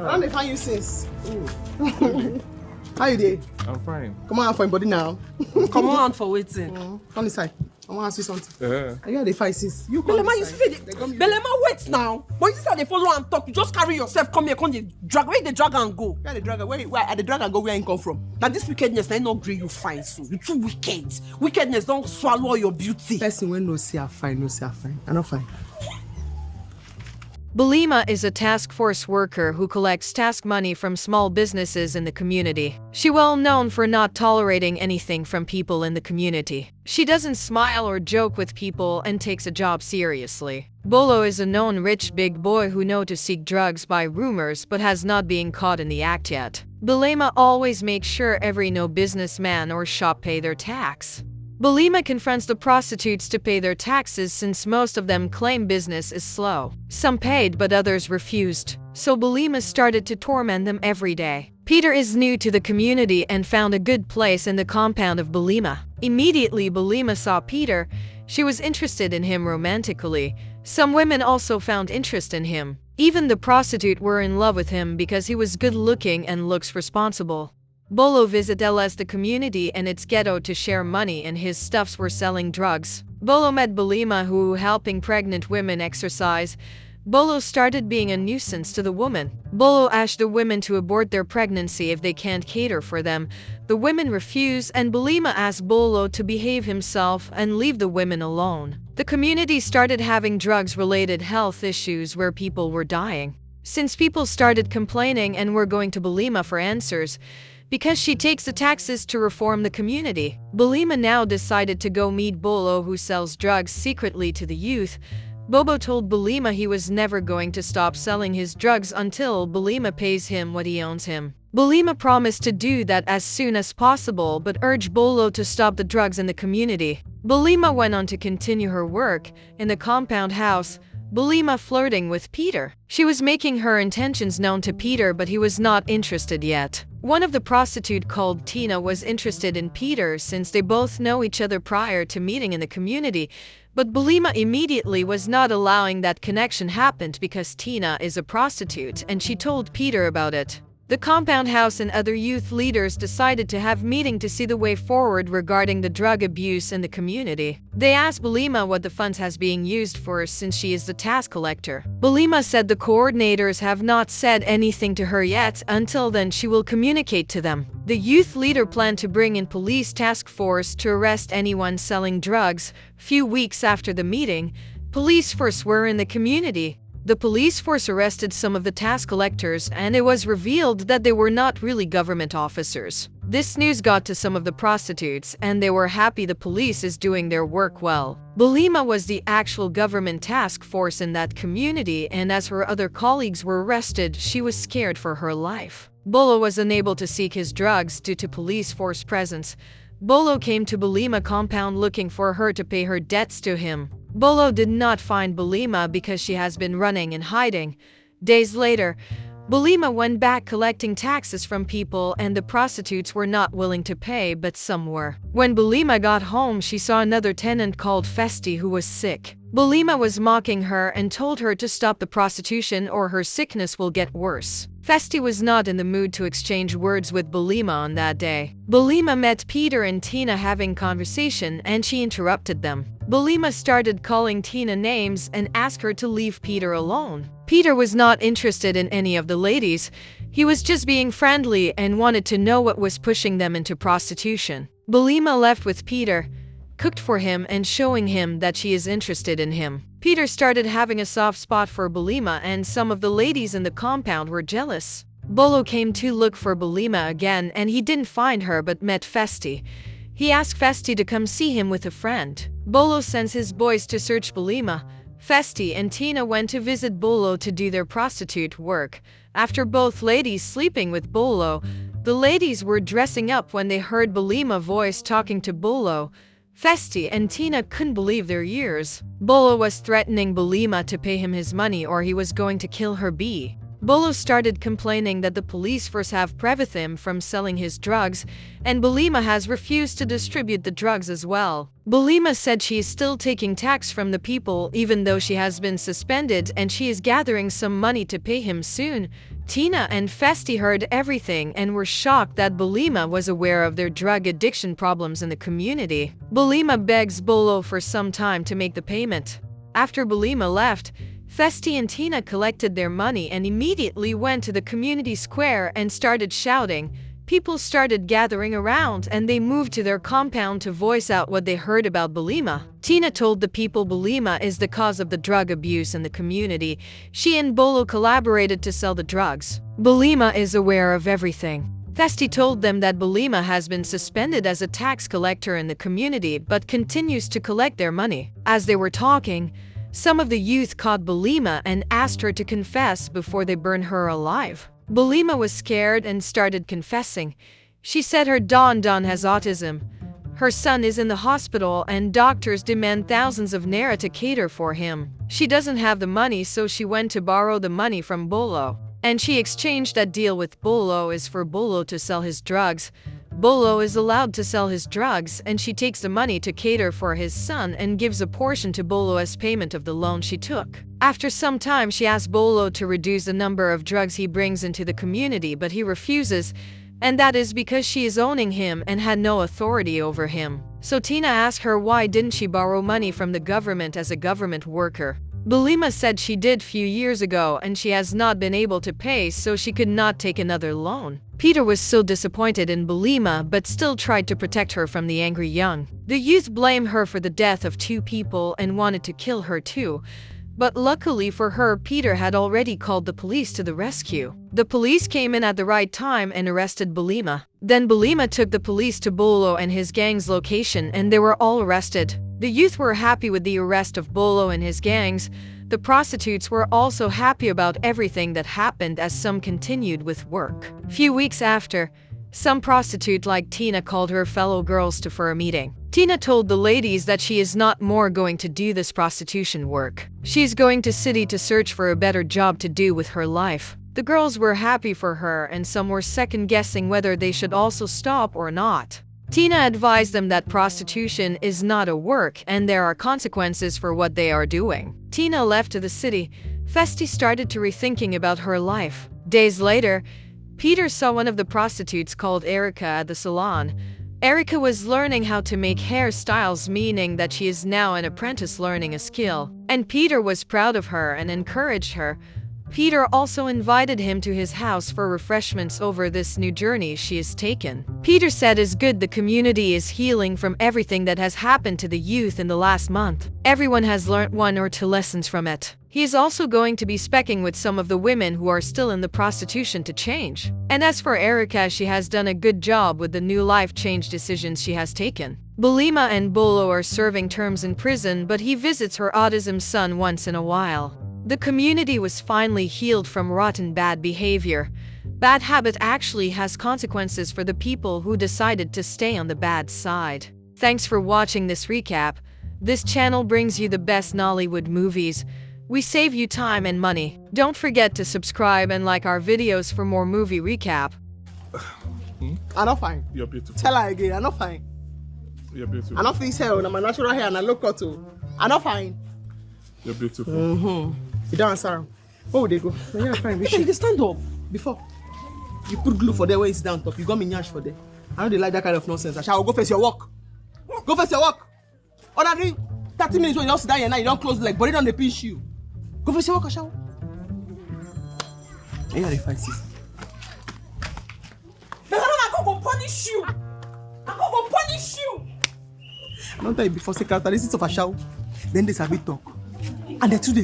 I don't find you since. How you doing? I'm fine. Come on for your body now. Come on for waiting. Come inside. I want to ask you something. Are you at the fight sis? You come Belema, you inside. see Belema, wait now. But you say they follow and talk. You just carry yourself, come here, come the drag. Where the drag and go? Where the drag? Where at the drag and go? Where you come from? Now this wickedness, I not agree you fine so. You too wicked. Wickedness don't swallow your beauty. Person when no see her fine, no see her fine. I'm not fine. Buma is a task force worker who collects task money from small businesses in the community. She's well known for not tolerating anything from people in the community. She doesn't smile or joke with people and takes a job seriously. Bolo is a known rich big boy who knows to seek drugs by rumors but has not been caught in the act yet. Buma always makes sure every no businessman or shop pay their tax. Buma confronts the prostitutes to pay their taxes since most of them claim business is slow. Some paid but others refused, so Buma started to torment them every day. Peter is new to the community and found a good place in the compound of Buma. Immediately Buma saw Peter. She was interested in him romantically. Some women also found interest in him. Even the prostitute were in love with him because he was good looking and looks responsible. Bolo visited the community and its ghetto to share money and his stuffs were selling drugs. Bolo met Buma who helping pregnant women exercise. Bolo started being a nuisance to the woman. Bolo asked the women to abort their pregnancy if they can't cater for them. The women refuse and Buma asked Bolo to behave himself and leave the women alone. The community started having drugs-related health issues where people were dying. Since people started complaining and were going to Buma for answers, because she takes the taxes to reform the community, Buma now decided to go meet Bolo who sells drugs secretly to the youth. Bobo told Buma he was never going to stop selling his drugs until Buma pays him what he owes him. Buma promised to do that as soon as possible but urged Bolo to stop the drugs in the community. Buma went on to continue her work in the compound house. Buma flirting with Peter. She was making her intentions known to Peter but he was not interested yet. One of the prostitute called Tina was interested in Peter since they both know each other prior to meeting in the community, but Buma immediately was not allowing that connection happened because Tina is a prostitute and she told Peter about it. The compound house and other youth leaders decided to have meeting to see the way forward regarding the drug abuse in the community. They asked Buma what the funds has being used for since she is the task collector. Buma said the coordinators have not said anything to her yet. Until then she will communicate to them. The youth leader planned to bring in police task force to arrest anyone selling drugs. Few weeks after the meeting, police force were in the community. The police force arrested some of the tax collectors and it was revealed that they were not really government officers. This news got to some of the prostitutes and they were happy the police is doing their work well. Buma was the actual government task force in that community and as her other colleagues were arrested, she was scared for her life. Bolo was unable to seek his drugs due to police force presence. Bolo came to Buma compound looking for her to pay her debts to him. Bolo did not find Buma because she has been running and hiding. Days later, Buma went back collecting taxes from people and the prostitutes were not willing to pay but some were. When Buma got home she saw another tenant called Festi who was sick. Buma was mocking her and told her to stop the prostitution or her sickness will get worse. Festi was not in the mood to exchange words with Buma on that day. Buma met Peter and Tina having conversation and she interrupted them. Buma started calling Tina names and asked her to leave Peter alone. Peter was not interested in any of the ladies. He was just being friendly and wanted to know what was pushing them into prostitution. Buma left with Peter, cooked for him and showing him that she is interested in him. Peter started having a soft spot for Buma and some of the ladies in the compound were jealous. Bolo came to look for Buma again and he didn't find her but met Festi. He asked Festi to come see him with a friend. Bolo sends his boys to search Buma. Festi and Tina went to visit Bolo to do their prostitute work. After both ladies sleeping with Bolo, the ladies were dressing up when they heard Buma voice talking to Bolo. Festi and Tina couldn't believe their ears. Bolo was threatening Buma to pay him his money or he was going to kill her. Bolo started complaining that the police force have prevented him from selling his drugs, and Buma has refused to distribute the drugs as well. Buma said she is still taking tax from the people even though she has been suspended and she is gathering some money to pay him soon. Tina and Festi heard everything and were shocked that Buma was aware of their drug addiction problems in the community. Buma begs Bolo for some time to make the payment. After Buma left, Festi and Tina collected their money and immediately went to the community square and started shouting. People started gathering around and they moved to their compound to voice out what they heard about Buma. Tina told the people Buma is the cause of the drug abuse in the community. She and Bolo collaborated to sell the drugs. Buma is aware of everything. Festi told them that Buma has been suspended as a tax collector in the community but continues to collect their money. As they were talking, some of the youth caught Buma and asked her to confess before they burn her alive. Buma was scared and started confessing. She said her Don has autism. Her son is in the hospital and doctors demand thousands of naira to cater for him. She doesn't have the money, so she went to borrow the money from Bolo. And she exchanged that deal with Bolo is for Bolo to sell his drugs. Bolo is allowed to sell his drugs and she takes the money to cater for his son and gives a portion to Bolo as payment of the loan she took. After some time, she asks Bolo to reduce the number of drugs he brings into the community, but he refuses, and that is because she is owning him and had no authority over him. So Tina asked her why didn't she borrow money from the government as a government worker. Buma said she did few years ago and she has not been able to pay, so she could not take another loan. Peter was so disappointed in Buma but still tried to protect her from the angry young. The youth blame her for the death of 2 people and wanted to kill her too. But luckily for her, Peter had already called the police to the rescue. The police came in at the right time and arrested Buma. Then Buma took the police to Bolo and his gang's location and they were all arrested. The youth were happy with the arrest of Bolo and his gangs. The prostitutes were also happy about everything that happened as some continued with work. Few weeks after, some prostitute like Tina called her fellow girls for a meeting. Tina told the ladies that she is not more going to do this prostitution work. She's going to city to search for a better job to do with her life. The girls were happy for her and some were second-guessing whether they should also stop or not. Tina advised them that prostitution is not a work and there are consequences for what they are doing. Tina left to the city. Festi started to rethinking about her life. Days later, Peter saw one of the prostitutes called Erica at the salon. Erica was learning how to make hairstyles, meaning that she is now an apprentice learning a skill. And Peter was proud of her and encouraged her. Peter also invited him to his house for refreshments over this new journey she has taken. Peter said it's good the community is healing from everything that has happened to the youth in the last month. Everyone has learnt 1 or 2 lessons from it. He is also going to be specking with some of the women who are still in the prostitution to change. And as for Erica, she has done a good job with the new life change decisions she has taken. Buma and Bolo are serving terms in prison, but he visits her autism son once in a while. The community was finally healed from rotten bad behavior. Bad habit actually has consequences for the people who decided to stay on the bad side. Thanks for watching this recap. This channel brings you the best Nollywood movies. We save you time and money. Don't forget to subscribe and like our videos for more movie recap. I'm not fine. You're beautiful. Tell her again, I'm not fine. You're beautiful. I'm not fix hair, I'm a natural hair and I look cut too. I'm not fine. You're beautiful. You don't answer. Where would they go? No, you're fine. Hey, they stand up. Before, you put glue for there where it's down top. You got me nyash for there. I don't like that kind of nonsense. I shall go face your work. Go face your work. Other than 30 minutes when you don't sit down here now, you don't close the leg, but it don't pinch you. Go face your work, Asha. Hey, you are the fight, sis. I'm going to punish you. I'm going to punish you. I don't tell you before, say characteristics of Asha. Then they sabi talk. And they today.